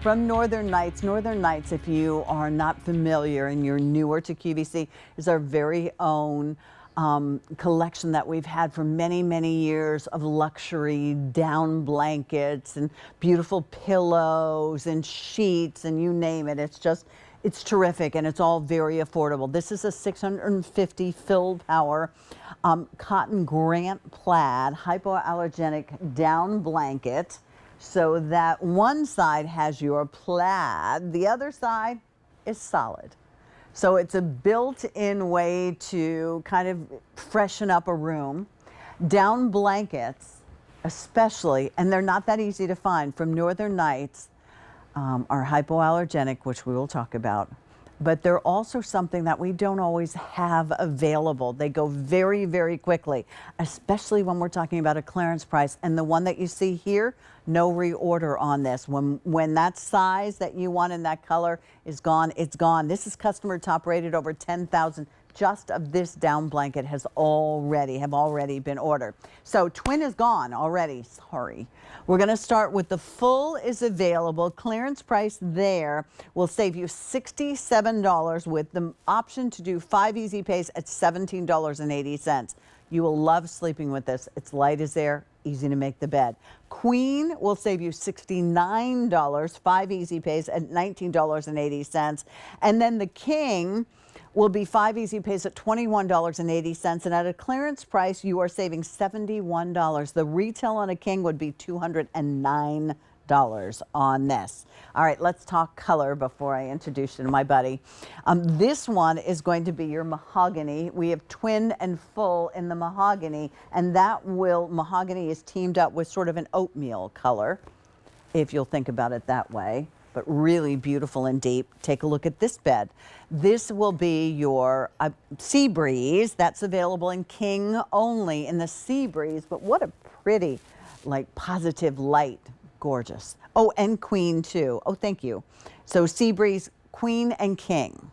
from Northern Nights. Northern Nights, if you are not familiar and you're newer to QVC, is our very own collection that we've had for many, many years of luxury down blankets and beautiful pillows and sheets and you name it. It's terrific, and it's all very affordable. This is a 650 fill power cotton Grant Plaid hypoallergenic down blanket. So that one side has your plaid, the other side is solid. So it's a built-in way to kind of freshen up a room. Down blankets, especially, and they're not that easy to find, from Northern Nights, are hypoallergenic, which we will talk about. But they're also something that we don't always have available. They go very, very quickly, especially when we're talking about a clearance price. And the one that you see here, no reorder on this. When that size that you want in that color is gone, it's gone. This is customer top rated, over 10,000 just of this down blanket have already been ordered. So twin is gone already, sorry. We're gonna start with the full is available. Clearance price there will save you $67 with the option to do 5 easy pays at $17.80. You will love sleeping with this. It's light as air, easy to make the bed. Queen will save you $69, 5 easy pays at $19.80. And then the king will be 5 easy pays at $21.80, and at a clearance price you are saving $71. The retail on a king would be $209 on this. All right, let's talk color before I introduce you to my buddy. This one is going to be your mahogany. We have twin and full in the mahogany, and mahogany is teamed up with sort of an oatmeal color, if you'll think about it that way, but really beautiful and deep. Take a look at this bed. This will be your Sea Breeze. That's available in king only in the Sea Breeze, but what a pretty, like, positive light. Gorgeous. Oh, and queen too. Oh, thank you. So Sea Breeze, queen and king.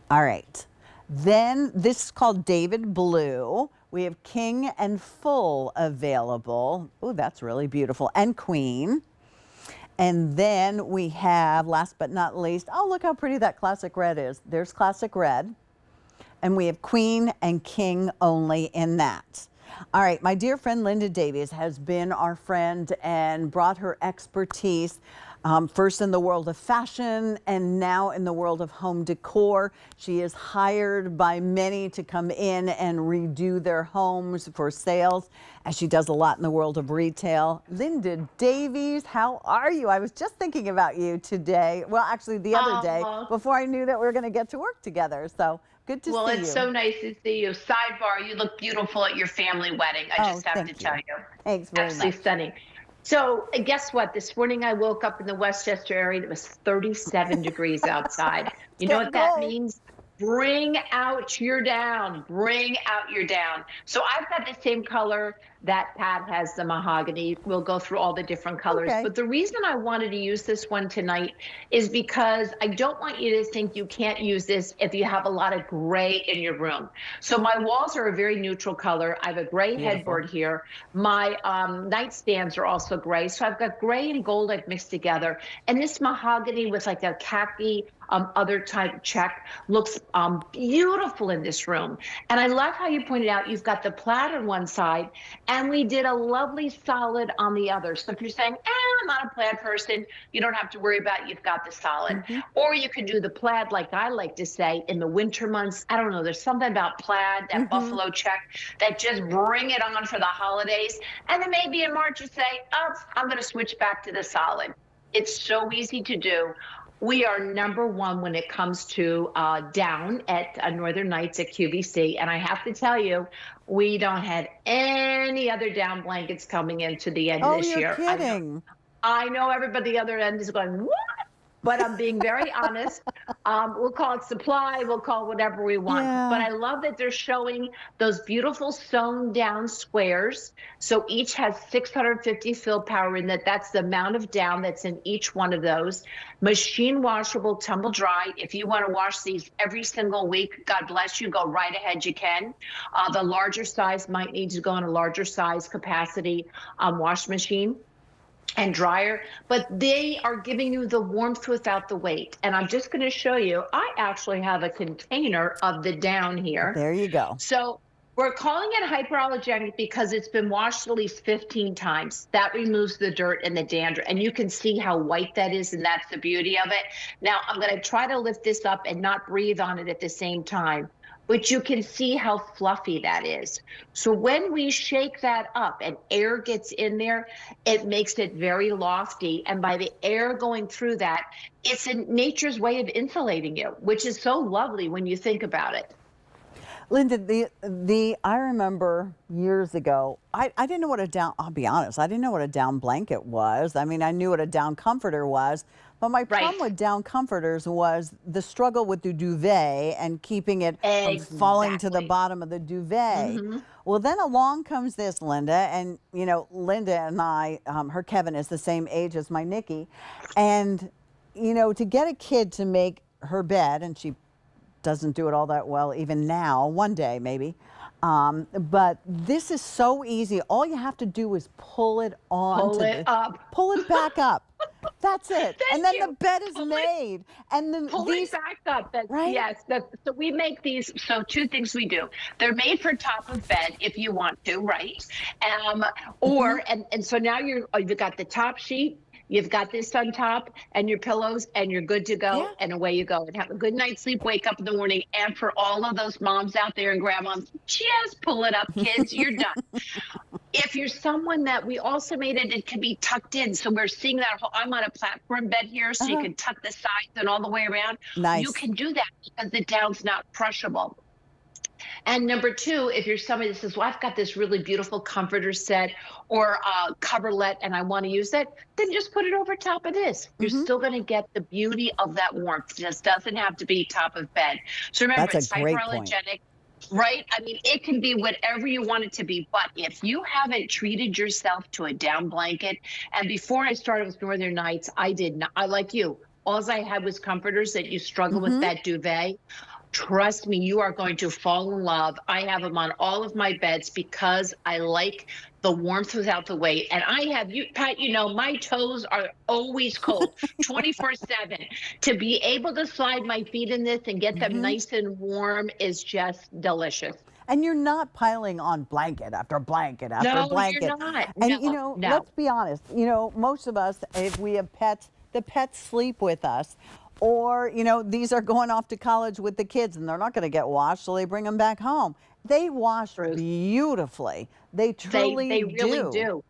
All right. Then this is called David Blue. We have king and full available. Oh, that's really beautiful. And queen. And then we have, last but not least, oh, look how pretty that classic red is. There's classic red. And we have queen and king only in that. All right, my dear friend Linda Davies has been our friend and brought her expertise, first in the world of fashion and now in the world of home decor. She is hired by many to come in and redo their homes for sales, as she does a lot in the world of retail. Linda Davies, how are you? I was just thinking about you today. Well, actually the other day, before I knew that we were going to get to work together. So good to see you. Well, it's so nice to see you. Sidebar, you look beautiful at your family wedding. I just have to tell you. Thanks very Absolutely much. stunning. So guess what? This morning I woke up in the Westchester area and it was 37 degrees outside. You know what that means? Bring out your down. Bring out your down. So I've got the same color that Pat has, the mahogany. We'll go through all the different colors. Okay. But the reason I wanted to use this one tonight is because I don't want you to think you can't use this if you have a lot of gray in your room. So my walls are a very neutral color. I have a gray headboard here. My nightstands are also gray. So I've got gray and gold I've mixed together. And this mahogany with like a khaki other type check looks beautiful in this room. And I love how you pointed out you've got the plaid on one side and we did a lovely solid on the other. So if you're saying, I'm not a plaid person, you don't have to worry about it. You've got the solid. Or you can do the plaid, like I like to say, in the winter months. I don't know, there's something about plaid, that buffalo check, that just bring it on for the holidays. And then maybe in March you say, oh, I'm going to switch back to the solid. It's so easy to do. We are #1 when it comes to down at Northern Nights at QVC. And I have to tell you, we don't have any other down blankets coming into the end of this year. Oh, you're kidding. I know everybody the other end is going, what? But I'm being very honest. We'll call it supply. We'll call it whatever we want. Yeah. But I love that they're showing those beautiful sewn down squares. So each has 650 fill power in that. That's the amount of down that's in each one of those. Machine washable, tumble dry. If you want to wash these every single week, God bless you, go right ahead, you can. The larger size might need to go in a larger size capacity wash machine. and drier, but they are giving you the warmth without the weight. And I'm just going to show you, I actually have a container of the down here. There you go. So we're calling it hyperallergenic because it's been washed at least 15 times. That removes the dirt and the dander. And you can see how white that is, and that's the beauty of it. Now I'm going to try to lift this up and not breathe on it at the same time. But you can see how fluffy that is. So when we shake that up and air gets in there, it makes it very lofty. And by the air going through that, it's in nature's way of insulating you, which is so lovely when you think about it. Linda, I remember years ago, I didn't know what a down, I'll be honest, I didn't know what a down blanket was. I mean, I knew what a down comforter was, but my problem with down comforters was the struggle with the duvet and keeping it from falling to the bottom of the duvet. Well, then along comes this, Linda, and you know, Linda and I, her Kevin is the same age as my Nikki, and you know, to get a kid to make her bed, and she doesn't do it all that well even now, one day maybe. But this is so easy. All you have to do is pull it on. Pull it up. Pull it back up. That's it. And then the bed is Pull made. And then pull it back up. Right? Yes. So we make these. So two things we do. They're made for top of bed if you want to, right? Or and so now you've got the top sheet. You've got this on top and your pillows, and you're good to go, and away you go. And have a good night's sleep, wake up in the morning. And for all of those moms out there and grandmoms, just pull it up, kids, you're done. If you're someone that we also made it can be tucked in. So we're seeing that whole, I'm on a platform bed here, so you can tuck the sides and all the way around. Nice. You can do that because the down's not crushable. And number two, if you're somebody that says, well, I've got this really beautiful comforter set or a coverlet and I want to use it, then just put it over top of this. You're still going to get the beauty of that warmth. It just doesn't have to be top of bed. So remember, it's hyperallergenic, right? I mean, it can be whatever you want it to be. But if you haven't treated yourself to a down blanket, and before I started with Northern Nights, I did not, I like you. All I had was comforters that you struggle with that duvet. Trust me, you are going to fall in love. I have them on all of my beds because I like the warmth without the weight. And I have, you, Pat, you know, my toes are always cold 24/7. To be able to slide my feet in this and get them nice and warm is just delicious. And you're not piling on blanket after blanket after blanket. No, you're not. And you know, let's be honest, you know, most of us, if we have pets, the pets sleep with us. Or, you know, these are going off to college with the kids and they're not going to get washed, so they bring them back home. They wash beautifully. They truly they really do.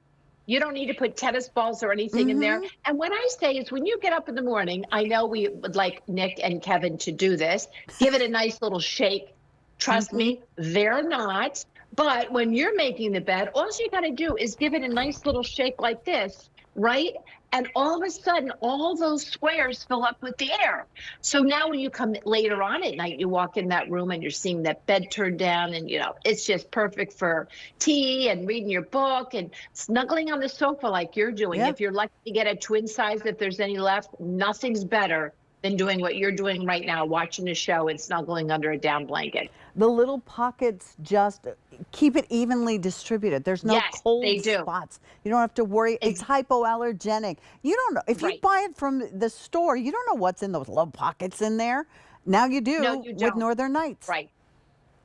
You don't need to put tennis balls or anything in there. And what I say is when you get up in the morning, I know we would like Nick and Kevin to do this, give it a nice little shake. Trust me, they're not. But when you're making the bed, all you got to do is give it a nice little shake like this, right? And all of a sudden, all those squares fill up with the air. So now when you come later on at night, you walk in that room and you're seeing that bed turned down and, you know, it's just perfect for tea and reading your book and snuggling on the sofa like you're doing. If you're lucky to get a twin size, if there's any left, nothing's better than doing what you're doing right now, watching a show and snuggling under a down blanket. The little pockets just keep it evenly distributed. There's no cold spots. You don't have to worry. It's hypoallergenic. You don't know. If you buy it from the store, you don't know what's in those little pockets in there. Now you do with Northern Nights. Right.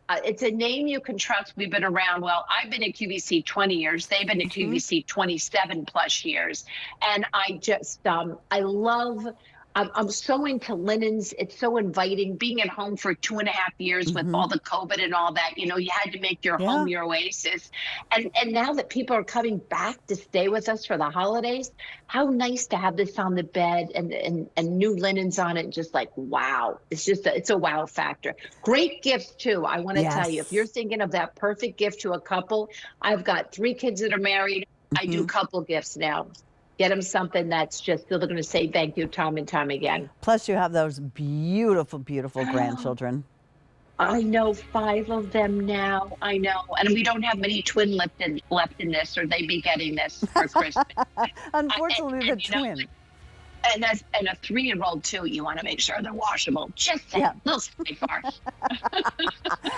It's a name you can trust. We've been around. Well, I've been at QVC 20 years. They've been at QVC 27 plus years. And I just, I love, I'm so into linens. It's so inviting. Being at home for 2.5 years with all the COVID and all that, you know, you had to make your home your oasis. And now that people are coming back to stay with us for the holidays, how nice to have this on the bed and new linens on it. Just like, wow, it's just, it's a wow factor. Great gifts too. I want to tell you, if you're thinking of that perfect gift to a couple, I've got 3 kids that are married. I do couple gifts now. Get them something that's just, they're going to say thank you time and time again. Plus you have those beautiful, beautiful grandchildren. I know 5 of them now. I know. And we don't have many twin left in this, or they'd be getting this for Christmas. Unfortunately, the twin. And a 3-year-old too, you want to make sure they're washable. Just saying, little sidebar.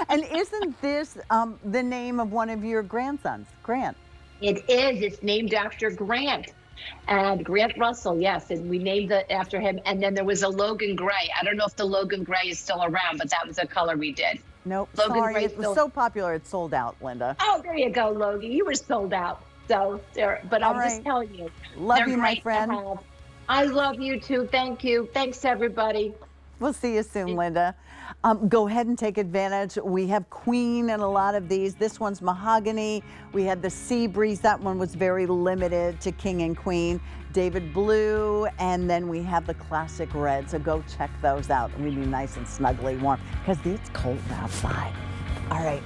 And isn't this the name of one of your grandsons, Grant? It is. It's named after Grant. And Grant Russell, yes, and we named it after him. And then there was a Logan Gray. I don't know if the Logan Gray is still around, but that was a color we did. Nope, Logan sorry. Gray It was still. so popular, it sold out, Linda. Oh, there you go, Logan. You were sold out. So there, but All I'm right. just telling you, Love they're you, my great to friend. have. I love you too. Thank you. Thanks, everybody. We'll see you soon, Linda. Go ahead and take advantage. We have Queen in a lot of these. This one's Mahogany. We had the Sea Breeze. That one was very limited to King and Queen. David Blue, and then we have the classic red. So go check those out. Really nice and snuggly warm because it's cold outside. All right.